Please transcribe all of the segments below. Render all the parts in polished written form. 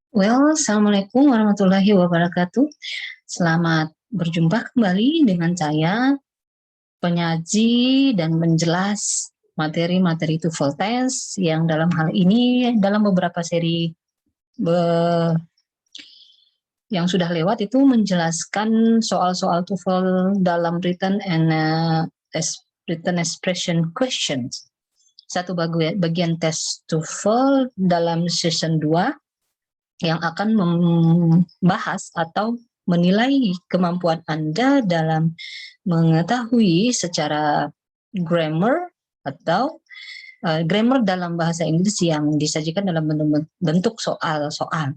Assalamualaikum warahmatullahi wabarakatuh. Selamat berjumpa kembali dengan saya, penyaji dan menjelas materi-materi TOEFL test yang dalam hal ini, dalam beberapa seri yang sudah lewat itu menjelaskan soal-soal TOEFL dalam written and written expression questions. Satu bagian tes TOEFL dalam season 2 yang akan membahas atau menilai kemampuan Anda dalam mengetahui secara grammar atau grammar dalam bahasa Inggris yang disajikan dalam bentuk soal-soal.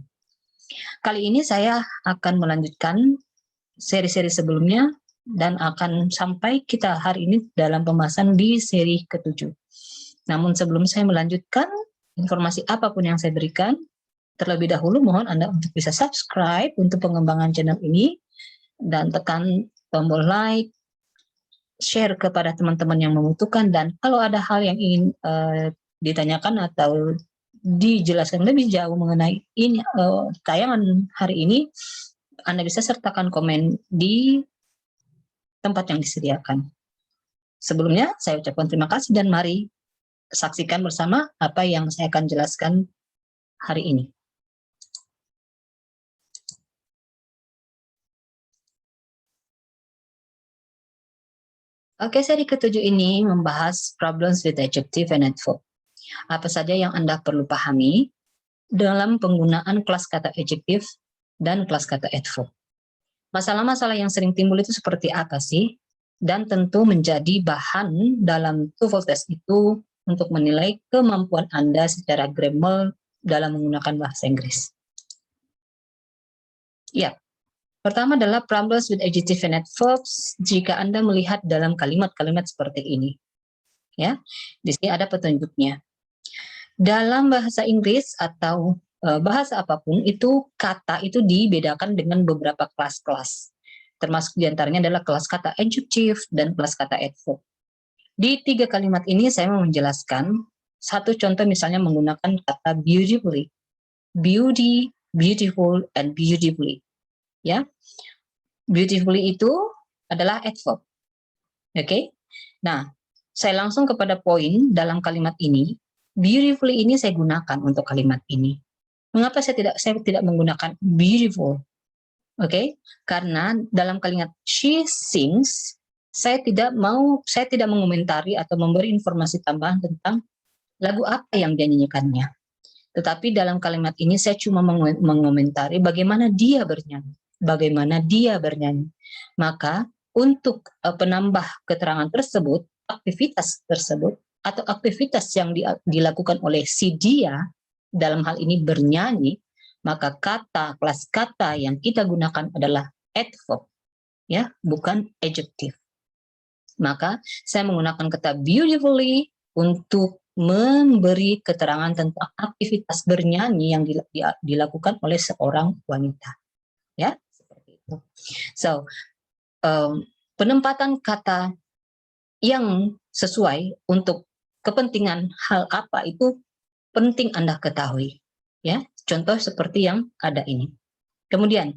Kali ini saya akan melanjutkan seri-seri sebelumnya dan akan sampai kita hari ini dalam pembahasan di seri ke-7. Namun sebelum saya melanjutkan, informasi apapun yang saya berikan, terlebih dahulu mohon Anda untuk bisa subscribe untuk pengembangan channel ini dan tekan tombol like, share kepada teman-teman yang membutuhkan, dan kalau ada hal yang ingin ditanyakan atau dijelaskan lebih jauh mengenai ini tayangan hari ini, Anda bisa sertakan komen di tempat yang disediakan. Sebelumnya saya ucapkan terima kasih dan mari saksikan bersama apa yang saya akan jelaskan hari ini. Oke, seri ke-7 ini membahas problems with adjective and adverb. Apa saja yang Anda perlu pahami dalam penggunaan kelas kata adjective dan kelas kata adverb. Masalah-masalah yang sering timbul itu seperti apa sih? Dan tentu menjadi bahan dalam TOEFL test itu untuk menilai kemampuan Anda secara grammar dalam menggunakan bahasa Inggris. Ya. Pertama adalah problems with adjective and adverbs jika Anda melihat dalam kalimat-kalimat seperti ini. Ya, di sini ada petunjuknya. Dalam bahasa Inggris atau bahasa apapun itu kata itu dibedakan dengan beberapa kelas-kelas. Termasuk diantaranya adalah kelas kata adjective dan kelas kata adverb. Di 3 kalimat ini saya mau menjelaskan satu contoh misalnya menggunakan kata beautifully. Beauty, beautiful, and beautifully. Ya, beautifully itu adalah adverb. Oke. Nah, saya langsung kepada poin dalam kalimat ini. Beautifully ini saya gunakan untuk kalimat ini. Mengapa saya tidak menggunakan beautiful? Oke, karena dalam kalimat she sings, saya tidak mengomentari atau memberi informasi tambahan tentang lagu apa yang dia nyanyikannya. Tetapi dalam kalimat ini saya cuma mengomentari bagaimana dia bernyanyi. Maka untuk penambah keterangan tersebut, aktivitas tersebut, atau aktivitas yang dilakukan oleh si dia, dalam hal ini bernyanyi, maka kelas kata yang kita gunakan adalah adverb, ya, bukan adjective. Maka saya menggunakan kata beautifully untuk memberi keterangan tentang aktivitas bernyanyi yang dilakukan oleh seorang wanita, ya. So, penempatan kata yang sesuai untuk kepentingan hal apa itu penting Anda ketahui. Ya, contoh seperti yang ada ini. Kemudian,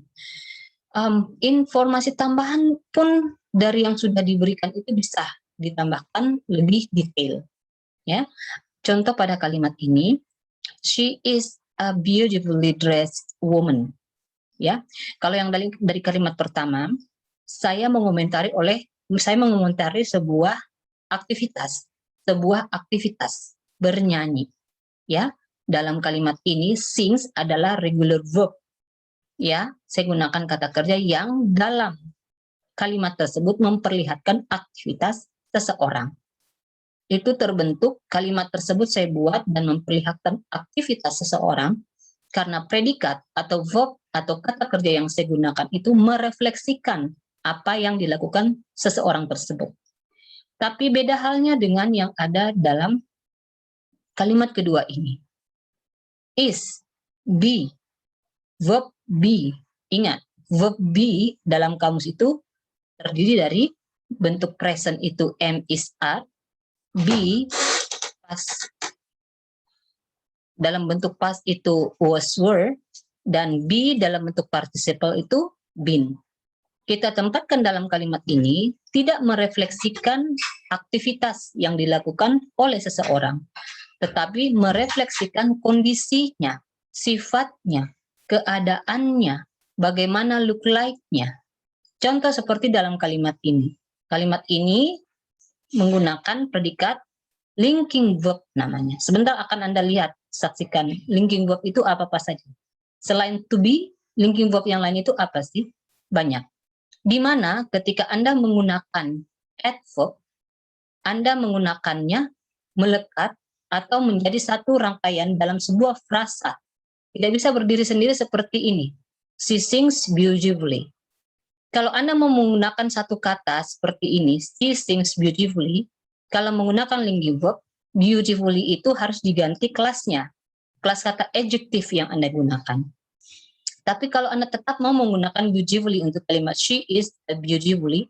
informasi tambahan pun dari yang sudah diberikan itu bisa ditambahkan lebih detail. Ya, contoh pada kalimat ini, she is a beautifully dressed woman. Ya, kalau yang dari kalimat pertama, saya mengomentari sebuah aktivitas bernyanyi. Ya, dalam kalimat ini sings adalah regular verb. Ya, saya gunakan kata kerja yang dalam kalimat tersebut memperlihatkan aktivitas seseorang. Itu terbentuk, kalimat tersebut saya buat dan memperlihatkan aktivitas seseorang karena predikat atau verb atau kata kerja yang saya gunakan itu merefleksikan apa yang dilakukan seseorang tersebut. Tapi beda halnya dengan yang ada dalam kalimat kedua ini. Is, be, verb be. Ingat, verb be dalam kamus itu terdiri dari bentuk present itu am, is, are, be, past. Dalam bentuk past itu was, were, dan be dalam bentuk participle itu been. Kita tempatkan dalam kalimat ini tidak merefleksikan aktivitas yang dilakukan oleh seseorang, tetapi merefleksikan kondisinya, sifatnya, keadaannya, bagaimana look like-nya. Contoh seperti dalam kalimat ini. Kalimat ini menggunakan predikat linking verb namanya. Sebentar akan Anda lihat, saksikan linking verb itu apa-apa saja. Selain to be, linking verb yang lain itu apa sih? Banyak. Di mana ketika Anda menggunakan adverb, Anda menggunakannya melekat atau menjadi satu rangkaian dalam sebuah frasa. Tidak bisa berdiri sendiri seperti ini. She sings beautifully. Kalau Anda mau menggunakan satu kata seperti ini, she sings beautifully, kalau menggunakan linking verb, beautifully itu harus diganti kelasnya. Kelas kata adjektif yang Anda gunakan. Tapi kalau Anda tetap mau menggunakan beautifully untuk kalimat she is beautifully,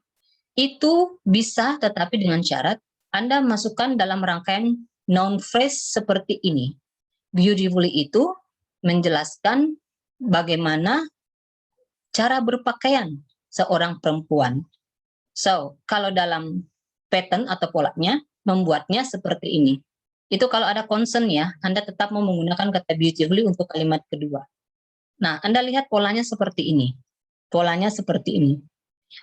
itu bisa tetapi dengan syarat Anda masukkan dalam rangkaian noun phrase seperti ini. Beautifully itu menjelaskan bagaimana cara berpakaian seorang perempuan. So, kalau dalam pattern atau polanya, membuatnya seperti ini. Itu kalau ada concern ya, Anda tetap mau menggunakan kata beautifully untuk kalimat kedua. Nah, Anda lihat polanya seperti ini. Polanya seperti ini.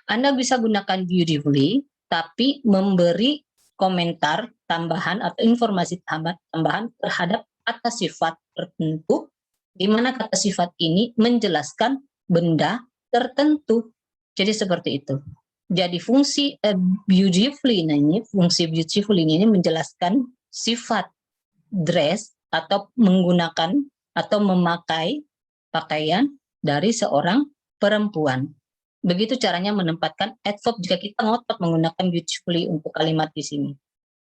Anda bisa gunakan beautifully, tapi memberi komentar tambahan atau informasi tambahan terhadap kata sifat tertentu, di mana kata sifat ini menjelaskan benda tertentu. Jadi seperti itu. Jadi fungsi beautifully ini, fungsi beautifully ini menjelaskan sifat dress atau menggunakan atau memakai pakaian dari seorang perempuan. Begitu caranya menempatkan adverb jika kita ngotot menggunakan beautifully untuk kalimat di sini.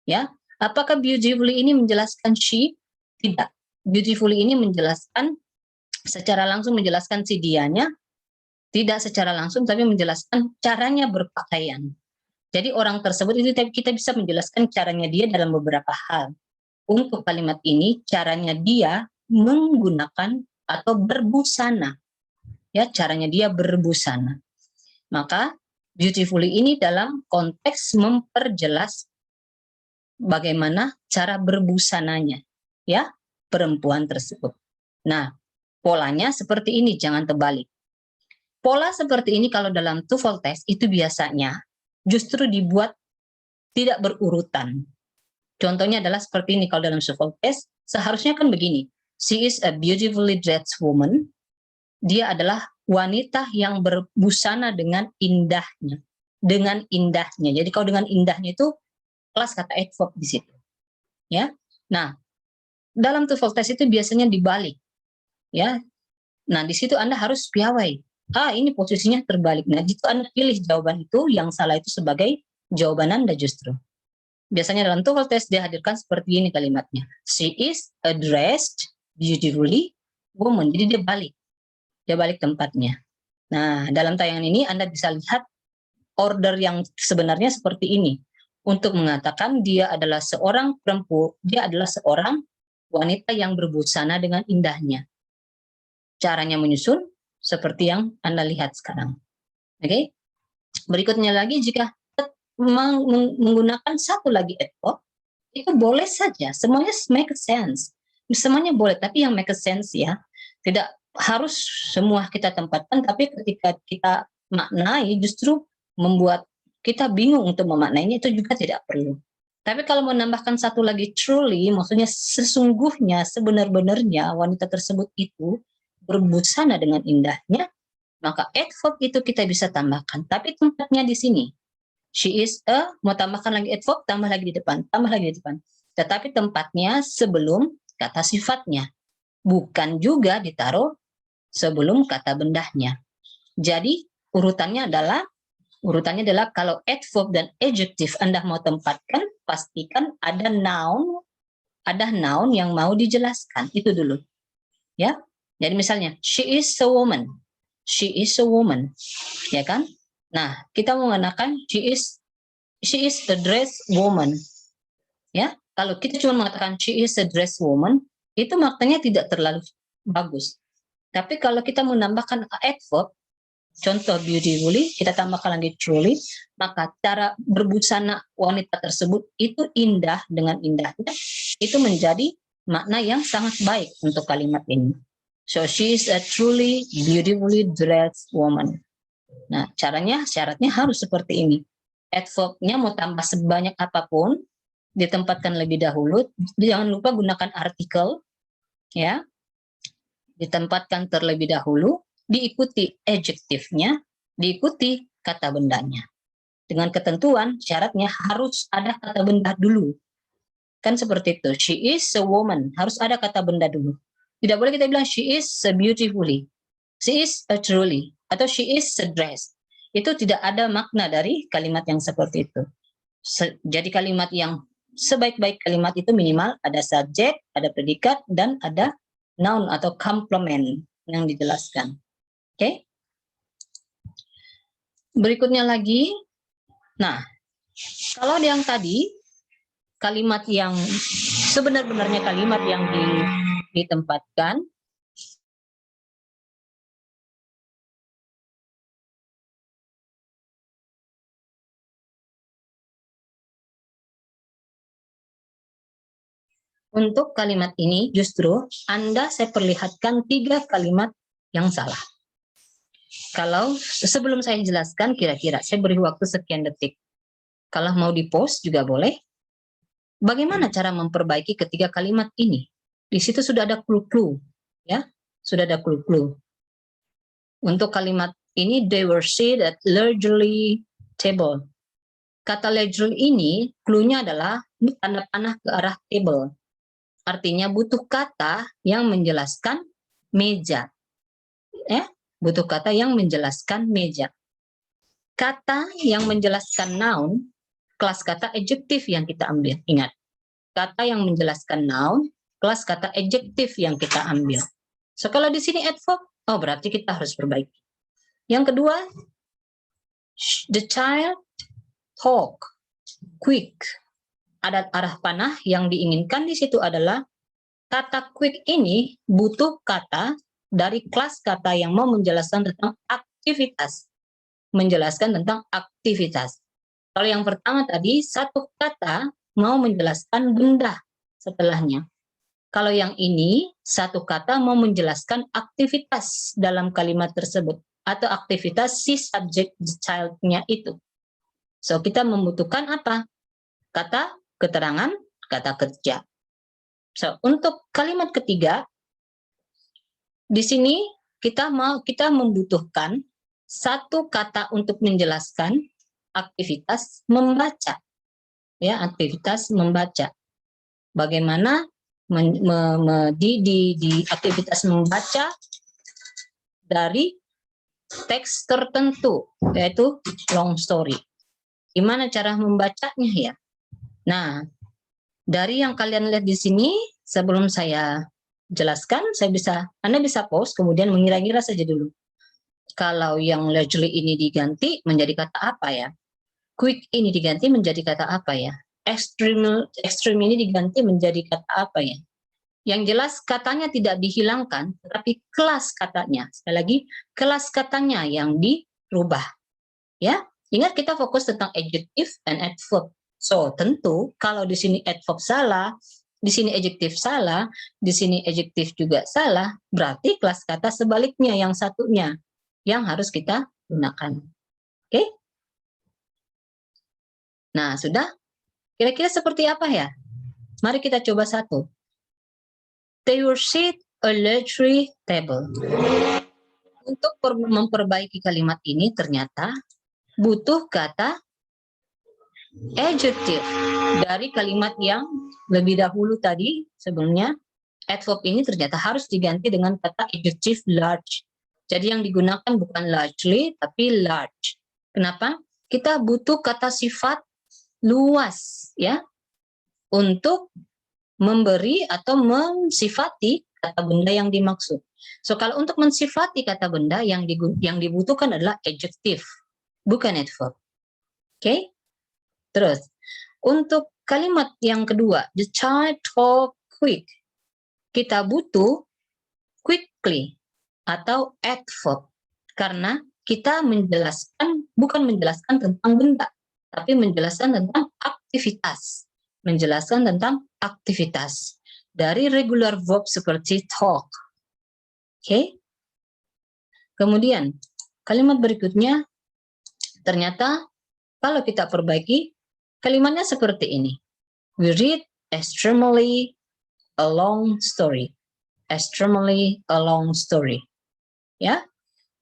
Ya, apakah beautifully ini menjelaskan she? Tidak. Beautifully ini menjelaskan secara langsung menjelaskan si dianya, tidak secara langsung tapi menjelaskan caranya berpakaian. Jadi orang tersebut itu kita bisa menjelaskan caranya dia dalam beberapa hal. Untuk kalimat ini caranya dia menggunakan atau berbusana. Ya, caranya dia berbusana. Maka beautifully ini dalam konteks memperjelas bagaimana cara berbusananya ya perempuan tersebut. Nah, polanya seperti ini, jangan terbalik. Pola seperti ini kalau dalam TOEFL test itu biasanya justru dibuat tidak berurutan. Contohnya adalah seperti ini kalau dalam TOEFL test, seharusnya kan begini. She is a beautifully dressed woman. Dia adalah wanita yang berbusana dengan indahnya. Dengan indahnya. Jadi kalau dengan indahnya itu kelas kata adverb di situ. Ya. Nah, dalam TOEFL test itu biasanya dibalik. Ya. Nah, di situ Anda harus piawai. Ini posisinya terbalik. Nah, jika Anda pilih jawaban itu, yang salah itu sebagai jawaban Anda justru. Biasanya dalam TOEFL test dihadirkan seperti ini kalimatnya. She is a dressed beautifully woman. Jadi dia balik. Dia balik tempatnya. Nah, dalam tayangan ini Anda bisa lihat order yang sebenarnya seperti ini. Untuk mengatakan dia adalah seorang perempuan, dia adalah seorang wanita yang berbusana dengan indahnya. Caranya menyusun seperti yang Anda lihat sekarang. Oke. Berikutnya lagi, jika menggunakan satu lagi adverb, itu boleh saja, semuanya make sense. Semuanya boleh, tapi yang make sense ya. Tidak harus semua kita tempatkan, tapi ketika kita maknai justru membuat kita bingung untuk memaknainya, itu juga tidak perlu. Tapi kalau menambahkan satu lagi truly, maksudnya sesungguhnya, sebenar-benarnya wanita tersebut itu berbusana dengan indahnya, maka adverb itu kita bisa tambahkan. Tapi tempatnya di sini. She is a, mau tambahkan lagi adverb, tambah lagi di depan, tambah lagi di depan. Tetapi tempatnya sebelum kata sifatnya. Bukan juga ditaruh sebelum kata bendahnya. Jadi urutannya adalah kalau adverb dan adjective Anda mau tempatkan, pastikan ada noun yang mau dijelaskan. Itu dulu. Ya. Jadi misalnya, she is a woman. She is a woman. Ya kan? Nah, kita menggunakan she is a dressed woman. Ya, kalau kita cuma mengatakan she is a dressed woman, itu maknanya tidak terlalu bagus. Tapi kalau kita menambahkan adverb, contoh beautifully, kita tambahkan lagi truly, maka cara berbusana wanita tersebut itu indah dengan indahnya, itu menjadi makna yang sangat baik untuk kalimat ini. So she is a truly beautifully dressed woman. Nah, syaratnya harus seperti ini. Adverb-nya mau tambah sebanyak apapun, ditempatkan lebih dahulu, jangan lupa gunakan artikel, ya, ditempatkan terlebih dahulu, diikuti adjektifnya, diikuti kata bendanya. Dengan ketentuan, syaratnya harus ada kata benda dulu. Kan seperti itu, she is a woman, harus ada kata benda dulu. Tidak boleh kita bilang she is a beautifully, she is a truly, atau she is a dress. Itu tidak ada makna dari kalimat yang seperti itu. Jadi kalimat yang sebaik-baik kalimat itu minimal ada subjek, ada predikat, dan ada noun atau complement yang dijelaskan. Oke? Berikutnya lagi, nah, kalau yang tadi, kalimat yang sebenar-benarnya kalimat yang ditempatkan, untuk kalimat ini justru saya perlihatkan 3 kalimat yang salah. Kalau sebelum saya jelaskan, kira-kira saya beri waktu sekian detik. Kalau mau di-post juga boleh. Bagaimana cara memperbaiki ketiga kalimat ini? Di situ sudah ada clue-clue, ya, sudah ada clue-clue. Untuk kalimat ini, they were seated at leisurely table. Kata leisurely ini, clue-nya adalah tanda panah ke arah table. Artinya butuh kata yang menjelaskan meja. Butuh kata yang menjelaskan meja. Kata yang menjelaskan noun, kelas kata adjektif yang kita ambil. Ingat, kata yang menjelaskan noun, kelas kata adjektif yang kita ambil. So, kalau di sini adverb, oh berarti kita harus perbaiki. Yang kedua, the child talk quick. Ada arah panah yang diinginkan di situ adalah kata quick ini butuh kata dari kelas kata yang mau menjelaskan tentang aktivitas. Menjelaskan tentang aktivitas. Kalau yang pertama tadi, satu kata mau menjelaskan benda setelahnya. Kalau yang ini, satu kata mau menjelaskan aktivitas dalam kalimat tersebut. Atau aktivitas si subject the child-nya itu. So, kita membutuhkan apa? Kata keterangan, kata kerja. So, untuk kalimat ketiga, di sini kita membutuhkan satu kata untuk menjelaskan aktivitas membaca. Ya, aktivitas membaca. Bagaimana di aktivitas membaca dari teks tertentu, yaitu long story. Gimana cara membacanya ya? Nah, dari yang kalian lihat di sini, sebelum saya jelaskan, Anda bisa pause, kemudian mengira-ngira saja dulu. Kalau yang leisurely ini diganti menjadi kata apa ya? Quick ini diganti menjadi kata apa ya? Extreme ini diganti menjadi kata apa ya? Yang jelas katanya tidak dihilangkan, tetapi kelas katanya. Sekali lagi, kelas katanya yang dirubah. Ya, ingat kita fokus tentang adjective dan adverb. So, tentu kalau di sini adverb salah, di sini adjective salah, di sini adjective juga salah, berarti kelas kata sebaliknya yang satunya yang harus kita gunakan. Oke? Nah, sudah? Kira-kira seperti apa ya? Mari kita coba satu. They were seated at a leisurely table. Untuk memperbaiki kalimat ini ternyata butuh kata adjective dari kalimat yang lebih dahulu tadi sebelumnya. Adverb ini ternyata harus diganti dengan kata adjective large. Jadi yang digunakan bukan largely tapi large. Kenapa? Kita butuh kata sifat luas ya untuk memberi atau mensifati kata benda yang dimaksud. So kalau untuk mensifati kata benda yang dibutuhkan adalah adjective, bukan adverb. Oke? Terus, untuk kalimat yang kedua, the child talk quick. Kita butuh quickly. atau adverb. Karena kita menjelaskan, bukan menjelaskan tentang benda, tapi menjelaskan tentang aktivitas. Menjelaskan tentang aktivitas. Dari regular verb seperti talk. Oke? Kemudian, kalimat berikutnya, ternyata kalau kita perbaiki, kalimatnya seperti ini. We read extremely a long story. Extremely a long story. Ya,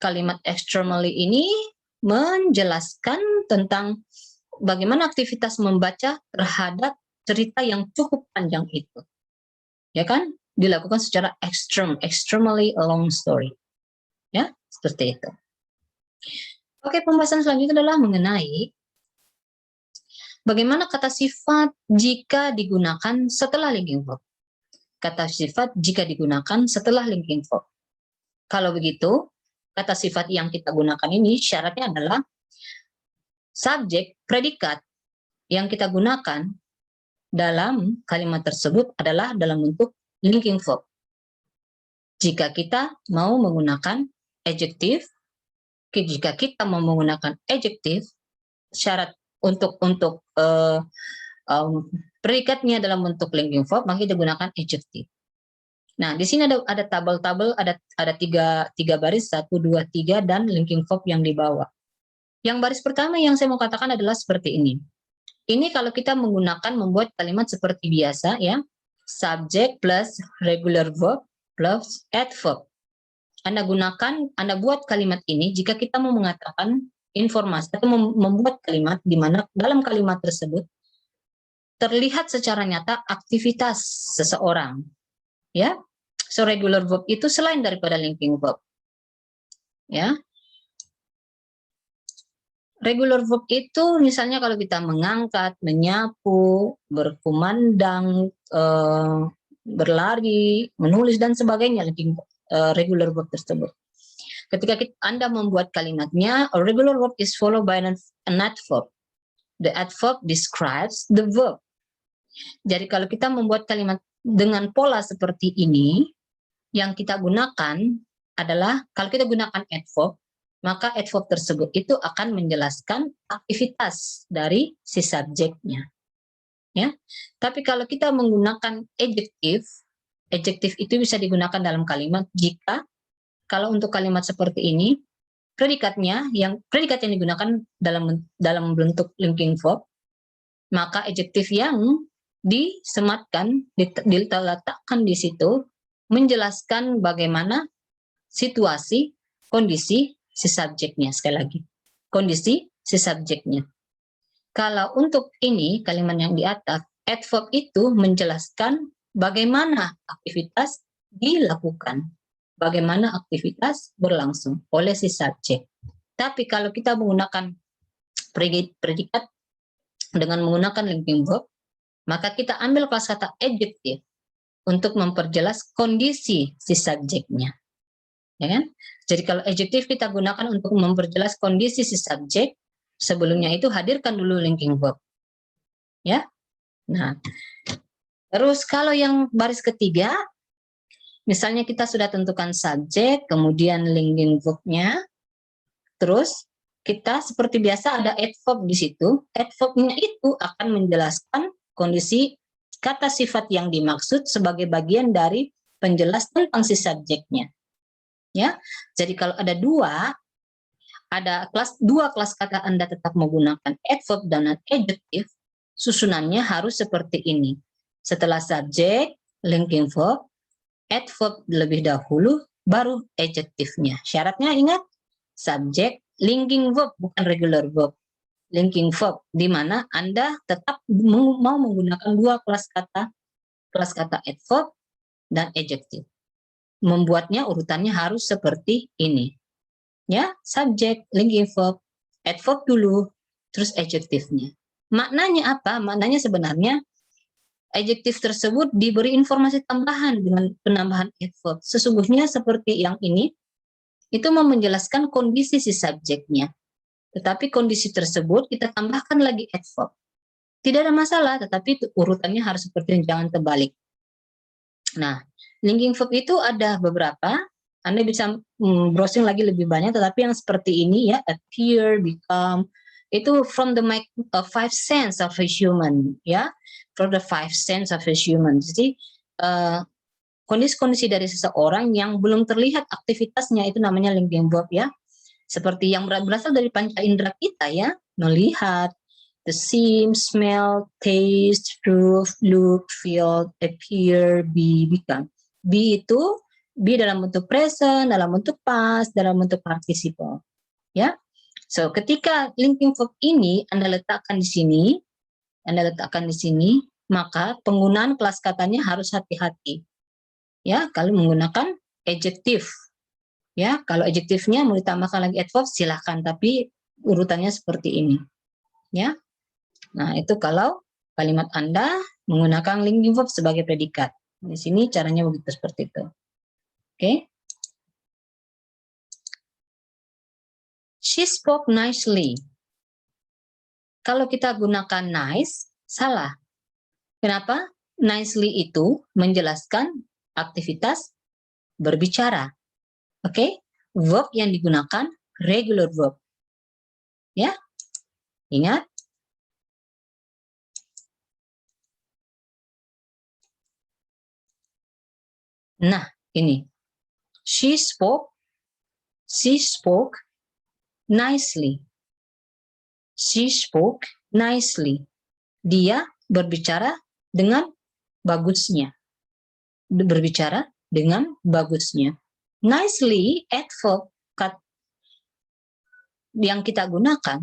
kalimat extremely ini menjelaskan tentang bagaimana aktivitas membaca terhadap cerita yang cukup panjang itu. Ya kan? Dilakukan secara extremely a long story. Ya, seperti itu. Oke, pembahasan selanjutnya adalah mengenai bagaimana kata sifat jika digunakan setelah linking verb. Kata sifat jika digunakan setelah linking verb. Kalau begitu, kata sifat yang kita gunakan ini syaratnya adalah subjek, predikat yang kita gunakan dalam kalimat tersebut adalah dalam bentuk linking verb. Jika kita mau menggunakan adjektif, jika kita mau menggunakan adjektif, syarat untuk predikatnya dalam bentuk linking verb, maka kita gunakan adjektif. Nah, di sini ada tabel-tabel, ada tiga baris, 1, 2, 3, dan linking verb yang di bawah. Yang baris pertama yang saya mau katakan adalah seperti ini. Ini kalau kita menggunakan membuat kalimat seperti biasa, ya, subject plus regular verb plus adverb. Anda buat kalimat ini jika kita mau mengatakan informasi atau membuat kalimat di mana dalam kalimat tersebut terlihat secara nyata aktivitas seseorang. Ya, so regular verb itu selain daripada linking verb. Ya, regular verb itu misalnya kalau kita mengangkat, menyapu, berkumandang, berlari, menulis dan sebagainya, linking regular verb tersebut. Ketika Anda membuat kalimatnya, a regular verb is followed by an adverb. The adverb describes the verb. Jadi kalau kita membuat kalimat dengan pola seperti ini, yang kita gunakan adalah, kalau kita gunakan adverb, maka adverb tersebut itu akan menjelaskan aktivitas dari si subjeknya. Ya. Tapi kalau kita menggunakan adjektif, adjektif itu bisa digunakan dalam kalimat jika, kalau untuk kalimat seperti ini, predikat yang digunakan dalam bentuk linking verb, maka adjektif yang disematkan, diletakkan di situ, menjelaskan bagaimana situasi, kondisi si subjeknya. Sekali lagi, kondisi si subjeknya. Kalau untuk ini, kalimat yang di atas, adverb itu menjelaskan bagaimana aktivitas dilakukan, bagaimana aktivitas berlangsung oleh si subjek. Tapi kalau kita menggunakan predikat dengan menggunakan linking verb, maka kita ambil kosakata adjektif untuk memperjelas kondisi si subjeknya. Ya kan? Jadi kalau adjektif kita gunakan untuk memperjelas kondisi si subjek, sebelumnya itu hadirkan dulu linking verb. Ya. Nah, terus kalau yang baris ketiga, misalnya kita sudah tentukan subjek, kemudian linking verb-nya, terus kita seperti biasa ada adverb di situ. Adverb-nya itu akan menjelaskan kondisi kata sifat yang dimaksud sebagai bagian dari penjelas tentang si subjeknya. Ya, jadi kalau ada dua kelas kata Anda tetap menggunakan adverb dan adjektif, susunannya harus seperti ini. Setelah subjek, linking verb, adverb lebih dahulu, baru adjektifnya. Syaratnya ingat, subjek, linking verb, bukan regular verb. Linking verb, di mana Anda tetap mau menggunakan dua kelas kata adverb dan adjektif. Membuatnya urutannya harus seperti ini. Ya, subjek, linking verb, adverb dulu, terus adjektifnya. Maknanya apa? Maknanya sebenarnya adjektif tersebut diberi informasi tambahan dengan penambahan adverb. Sesungguhnya seperti yang ini, itu mau menjelaskan kondisi si subjeknya. Tetapi kondisi tersebut kita tambahkan lagi adverb. Tidak ada masalah, tetapi urutannya harus seperti ini, jangan terbalik. Nah, linking verb itu ada beberapa. Anda bisa browsing lagi lebih banyak, tetapi yang seperti ini ya, appear, become, itu from the five sense of a human, ya, from the five sense of a human. Jadi kondisi-kondisi dari seseorang yang belum terlihat aktivitasnya itu namanya linking verb, ya. Seperti yang berasal dari panca indera kita, ya, melihat, the see, smell, taste, prove, look, feel, appear, be, become. Be itu be dalam bentuk present, dalam bentuk past, dalam bentuk participle, ya. So ketika linking verb ini Anda letakkan di sini, maka penggunaan kelas katanya harus hati-hati, ya, kalau menggunakan adjective. Ya, kalau adjektifnya mau ditambahkan lagi adverb silahkan, tapi urutannya seperti ini, ya. Nah, itu kalau kalimat Anda menggunakan linking verb sebagai predikat. Di sini caranya begitu, seperti itu. Oke. She spoke nicely. Kalau kita gunakan nice, salah. Kenapa? Nicely itu menjelaskan aktivitas berbicara. Oke, verb yang digunakan regular verb. Ya, ingat. Nah, ini. She spoke nicely. She spoke nicely. Dia berbicara dengan bagusnya. Berbicara dengan bagusnya. Nicely, adverb yang kita gunakan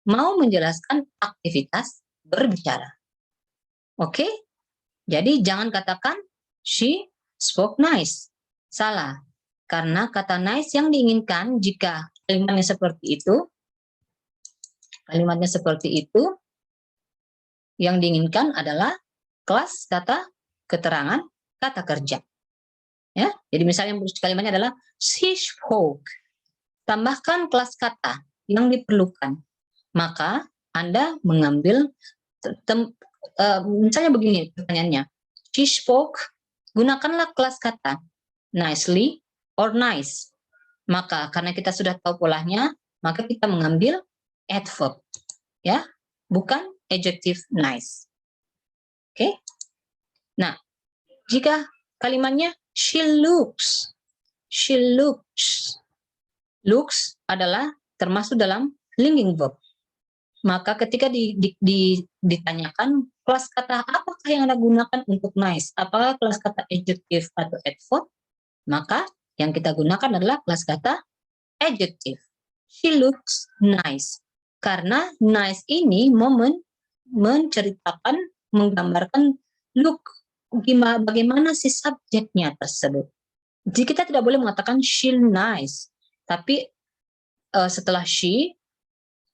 mau menjelaskan aktivitas berbicara. Oke? Jadi jangan katakan she spoke nice. Salah. Karena kata nice yang diinginkan jika kalimatnya seperti itu, yang diinginkan adalah kelas kata keterangan kata kerja. Ya, jadi misalnya kalimatnya adalah she spoke. Tambahkan kelas kata yang diperlukan. Maka Anda mengambil misalnya begini pertanyaannya. She spoke, gunakanlah kelas kata nicely or nice. Maka karena kita sudah tahu polanya, maka kita mengambil adverb, ya, bukan adjective nice. Oke. Nah, jika kalimatnya she looks adalah termasuk dalam linking verb. Maka ketika ditanyakan kelas kata apakah yang Anda gunakan untuk nice, apakah kelas kata adjective atau adverb, maka yang kita gunakan adalah kelas kata adjective. She looks nice. Karena nice ini menceritakan, menggambarkan look, bagaimana si subjeknya tersebut. Jadi kita tidak boleh mengatakan she nice, tapi setelah she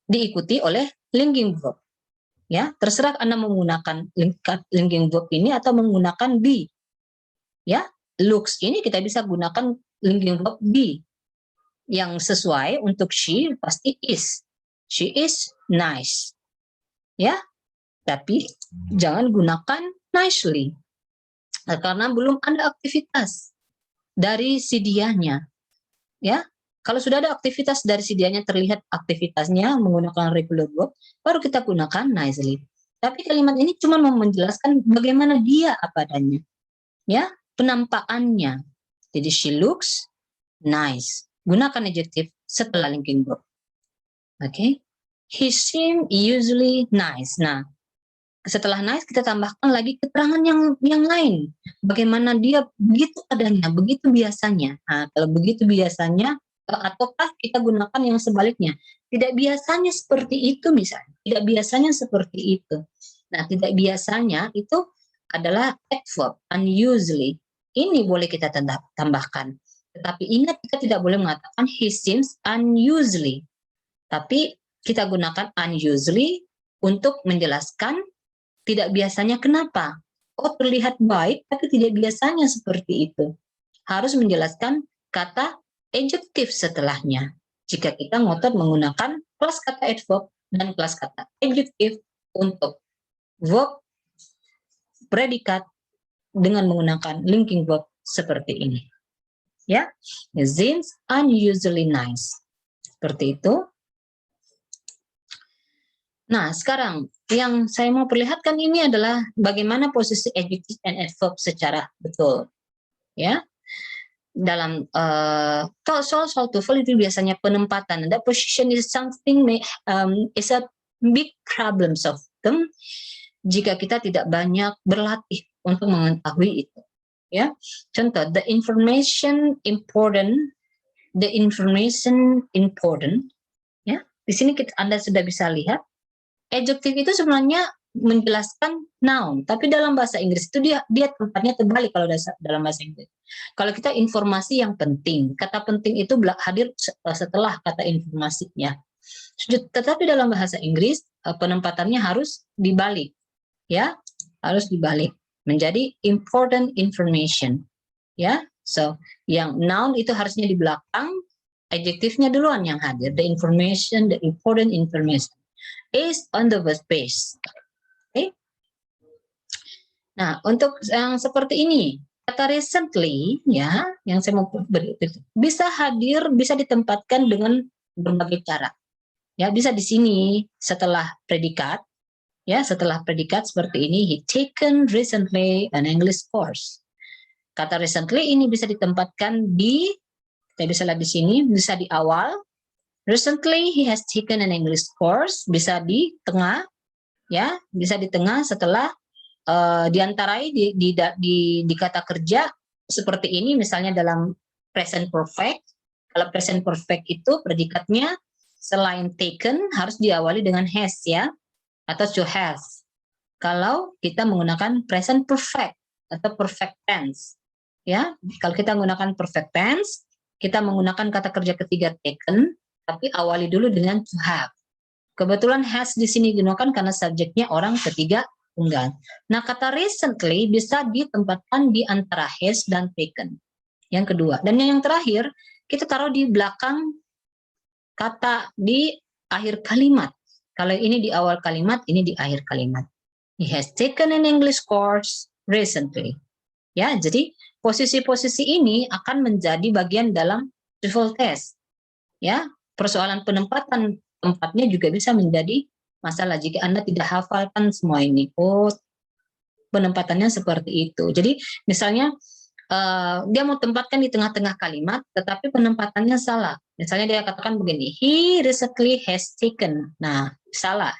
diikuti oleh linking verb. Ya, terserah Anda menggunakan linking verb ini atau menggunakan be. Ya, looks ini kita bisa gunakan linking verb be. Yang sesuai untuk she pasti is. She is nice. Ya, tapi jangan gunakan nicely. Karena belum ada aktivitas dari si dianya. Ya, kalau sudah ada aktivitas dari si dianya, terlihat aktivitasnya menggunakan regular verb, baru kita gunakan nicely. Tapi kalimat ini cuma mau menjelaskan bagaimana dia apa adanya. Ya, penampakannya. Jadi she looks nice. Gunakan adjective setelah linking verb. Oke. He seemed usually nice. Nah, setelah nice kita tambahkan lagi keterangan yang lain. Bagaimana dia begitu adanya, begitu biasanya. Nah, kalau begitu biasanya, ataukah kita gunakan yang sebaliknya. Tidak biasanya seperti itu misalnya. Tidak biasanya seperti itu. Nah, tidak biasanya itu adalah adverb, unusually. Ini boleh kita tambahkan. Tetapi ingat, kita tidak boleh mengatakan he seems unusually. Tapi kita gunakan unusually untuk menjelaskan tidak biasanya. Kenapa? Oh, terlihat baik, tapi tidak biasanya seperti itu. Harus menjelaskan kata adjective setelahnya. Jika kita ngotot menggunakan kelas kata adverb dan kelas kata adjective untuk verb predikat dengan menggunakan linking verb seperti ini. Ya, seems unusually nice. Seperti itu. Nah, sekarang yang saya mau perlihatkan ini adalah bagaimana posisi adjective and adverb secara betul. Ya, dalam soal TOEFL itu biasanya penempatan. The position is something is a big problems of them jika kita tidak banyak berlatih untuk mengetahui itu. Ya, contoh the information important. Ya, di sini Anda sudah bisa lihat adjective itu sebenarnya menjelaskan noun, tapi dalam bahasa Inggris itu dia tempatnya terbalik kalau dalam bahasa Inggris. Kalau kita informasi yang penting, kata penting itu hadir setelah kata informasinya. Tetapi dalam bahasa Inggris penempatannya harus dibalik, ya, harus dibalik menjadi important information, ya. So yang noun itu harusnya di belakang, adjektifnya duluan yang hadir. The information, the important information is on the first page. Okay. Nah, untuk yang seperti ini, kata recently, ya, yang saya mau beri bisa hadir, bisa ditempatkan dengan berbagai cara. Ya, bisa di sini setelah predikat, ya, setelah predikat seperti ini, he taken recently an English course. Kata recently ini bisa ditempatkan di, kita bisa lihat di sini, bisa di awal. Recently he has taken an English course, bisa di tengah, ya, bisa di tengah setelah diantarai di kata kerja seperti ini, misalnya dalam present perfect. Kalau present perfect itu predikatnya selain taken harus diawali dengan has, ya, atau to have. Kalau kita menggunakan present perfect atau perfect tense. Ya, kalau kita menggunakan perfect tense, kita menggunakan kata kerja ketiga taken, tapi awali dulu dengan to have. Kebetulan has di sini digunakan karena subjeknya orang ketiga tunggal. Nah, kata recently bisa ditempatkan di antara has dan taken. Yang kedua. Dan yang terakhir, kita taruh di belakang kata di akhir kalimat. Kalau ini di awal kalimat, ini di akhir kalimat. He has taken an English course recently. Ya, jadi posisi-posisi ini akan menjadi bagian dalam TOEFL test. Ya, persoalan penempatan tempatnya juga bisa menjadi masalah jika Anda tidak hafalkan semua ini. Oh, penempatannya seperti itu. Jadi, misalnya dia mau tempatkan di tengah-tengah kalimat, tetapi penempatannya salah. Misalnya dia katakan begini, he recently has taken. Nah, salah.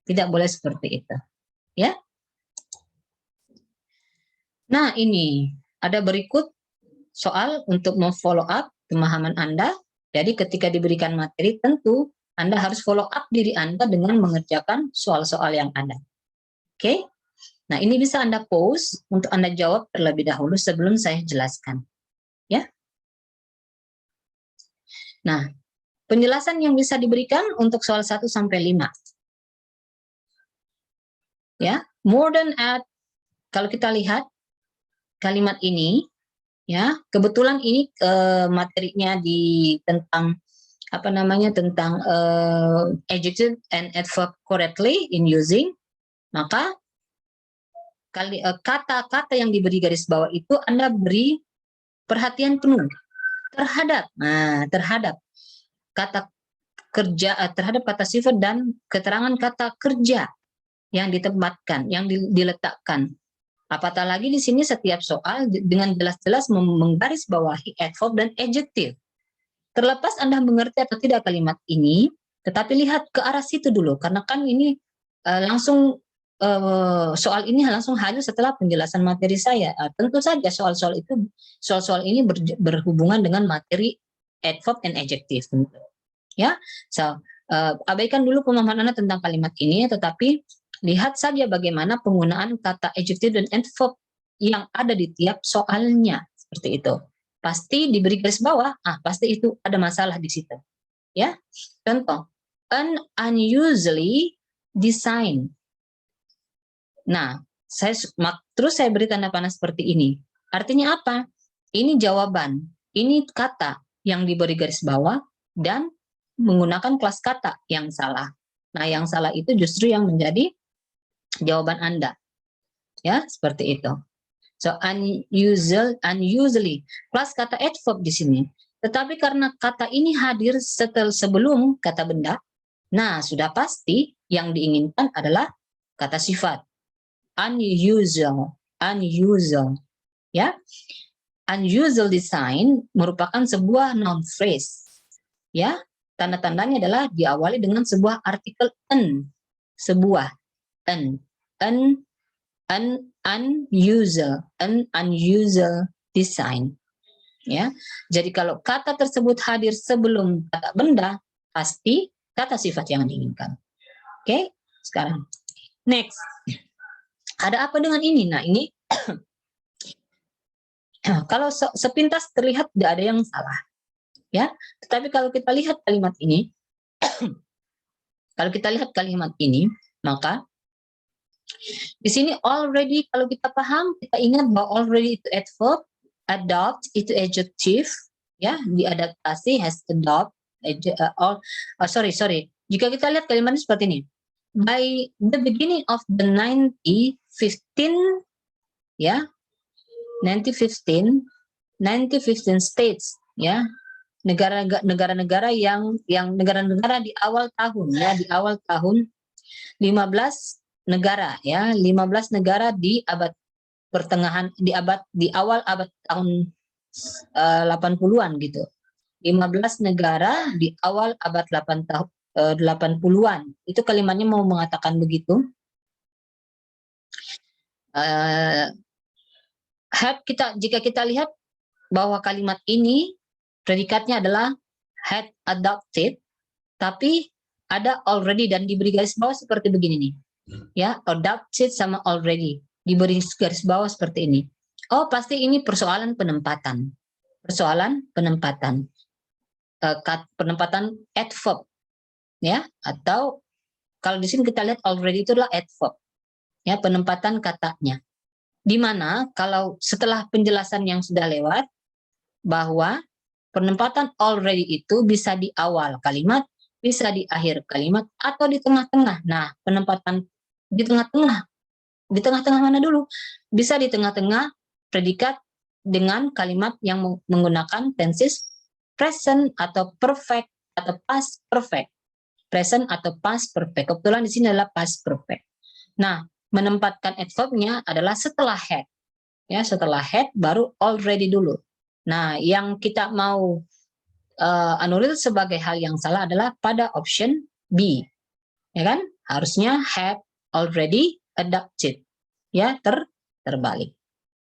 Tidak boleh seperti itu. Ya. Nah, ini ada berikut soal untuk memfollow up pemahaman Anda. Jadi ketika diberikan materi, tentu Anda harus follow up diri Anda dengan mengerjakan soal-soal yang ada. Oke? Nah, ini bisa Anda pause untuk Anda jawab terlebih dahulu sebelum saya jelaskan. Ya? Nah, penjelasan yang bisa diberikan untuk soal 1 sampai 5. Ya, more than at, kalau kita lihat kalimat ini, ya, kebetulan ini materinya di tentang apa namanya, tentang adjective and adverb correctly in using, maka kata-kata yang diberi garis bawah itu Anda beri perhatian penuh terhadap kata kerja, terhadap kata sifat dan keterangan kata kerja yang ditempatkan, yang diletakkan. Apatah lagi di sini setiap soal dengan jelas-jelas menggaris bawahi adverb dan adjective. Terlepas Anda mengerti atau tidak kalimat ini, tetapi lihat ke arah situ dulu, karena kan ini langsung soal ini langsung hadir setelah penjelasan materi saya. Tentu saja soal-soal ini berhubungan dengan materi adverb and adjective, tentu. Ya, so abaikan dulu pemahaman Anda tentang kalimat ini, tetapi lihat saja bagaimana penggunaan kata adjective dan adverb yang ada di tiap soalnya, seperti itu. Pasti diberi garis bawah, pasti itu ada masalah di situ. Ya, contoh, an unusually design. Nah, terus saya beri tanda panah seperti ini. Artinya apa? Ini jawaban, ini kata yang diberi garis bawah dan menggunakan kelas kata yang salah. Nah, yang salah itu justru yang menjadi jawaban Anda. Ya, seperti itu. So unusually plus kata adverb di sini. Tetapi karena kata ini hadir sebelum kata benda, nah sudah pasti yang diinginkan adalah kata sifat. Unusual, ya. Unusual design merupakan sebuah noun phrase, ya. Tanda-tandanya adalah diawali dengan sebuah artikel an, sebuah unusual design, ya. Jadi kalau kata tersebut hadir sebelum kata benda, pasti kata sifat yang diinginkan. Oke, sekarang next. Ada apa dengan ini? Nah, ini kalau sepintas terlihat tidak ada yang salah, ya. Tetapi kalau kita lihat kalimat ini, maka di sini already, kalau kita paham, kita ingat bahwa already itu adverb, adopt itu adjective, ya, diadaptasi has adopt. Jika kita lihat kalimatnya seperti ini, by the beginning of the 1915, ya, 1915 states, ya, negara-negara yang negara-negara di awal tahun, ya, di awal tahun 15 negara, ya, 15 negara di abad pertengahan, di awal abad tahun 80-an gitu. 15 negara di awal abad 80-an. Itu kalimatnya mau mengatakan begitu. Jika kita lihat bahwa kalimat ini predikatnya adalah had adopted, tapi ada already dan diberi garis bawah seperti begini nih, ya, adopted sama already diberi garis bawah seperti ini. Oh, pasti ini persoalan penempatan, penempatan adverb, ya, atau kalau di sini kita lihat already itu adalah adverb, ya, penempatan katanya. Dimana kalau setelah penjelasan yang sudah lewat bahwa penempatan already itu bisa di awal kalimat, bisa di akhir kalimat, atau di tengah-tengah. Nah, penempatan di tengah-tengah mana dulu? Bisa di tengah-tengah predikat dengan kalimat yang menggunakan tenses present atau perfect atau past perfect. Present atau past perfect. Kebetulan di sini adalah past perfect. Nah, menempatkan adverbnya adalah setelah had, ya, setelah had baru already dulu. Nah, yang kita mau anulir sebagai hal yang salah adalah pada option B, ya kan? Harusnya had already adopted, ya, terbalik,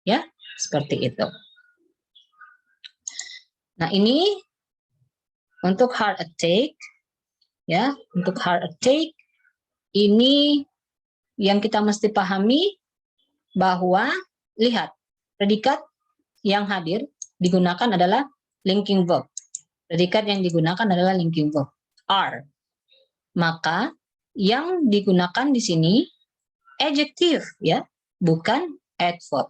ya, seperti itu. Nah, ini untuk heart attack, ya, untuk heart attack ini yang kita mesti pahami bahwa lihat predikat yang hadir digunakan adalah linking verb. Predikat yang digunakan adalah linking verb are. Maka yang digunakan di sini adjective, ya, bukan adverb.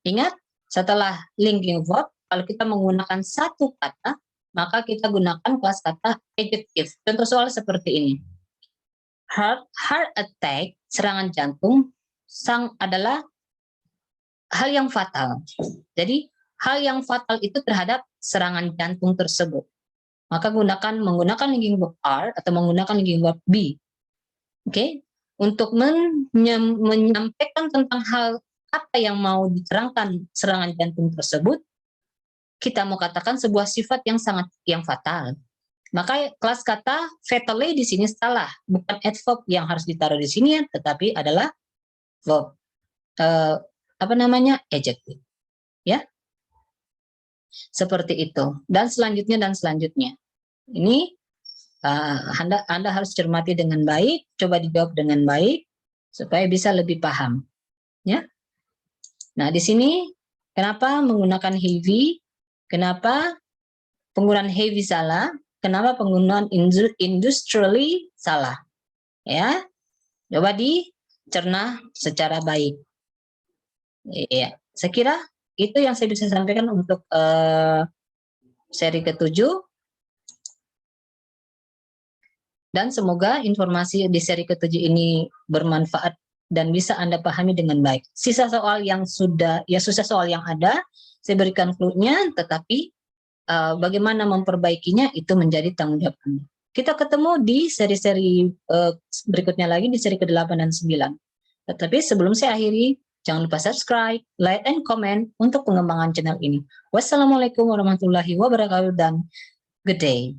Ingat, setelah linking verb kalau kita menggunakan satu kata, maka kita gunakan kelas kata adjective. Contoh soal seperti ini. Heart attack, serangan jantung, adalah hal yang fatal. Jadi hal yang fatal itu terhadap serangan jantung tersebut. Maka menggunakan linking verb are atau menggunakan linking verb be. Oke, untuk menyampaikan tentang hal apa yang mau diterangkan serangan jantung tersebut, kita mau katakan sebuah sifat yang fatal. Maka kelas kata fatally di sini salah, bukan adverb yang harus ditaruh di sini, tetapi adalah verb, adjective, ya, seperti itu. Dan selanjutnya. Ini Anda harus cermati dengan baik, coba dijawab dengan baik supaya bisa lebih paham, ya. Nah, di sini kenapa menggunakan heavy? Kenapa penggunaan heavy salah? Kenapa penggunaan industrially salah? Ya, coba dicerna secara baik. Ya, saya kira itu yang saya bisa sampaikan untuk seri ke-7. Dan semoga informasi di seri ke-7 ini bermanfaat dan bisa Anda pahami dengan baik. Sisa soal yang soal yang ada, saya berikan clue-nya, tetapi bagaimana memperbaikinya itu menjadi tanggung jawab Anda. Kita ketemu di seri-seri berikutnya lagi, di seri ke-8 dan 9. Tetapi sebelum saya akhiri, jangan lupa subscribe, like, and comment untuk pengembangan channel ini. Wassalamualaikum warahmatullahi wabarakatuh dan good day.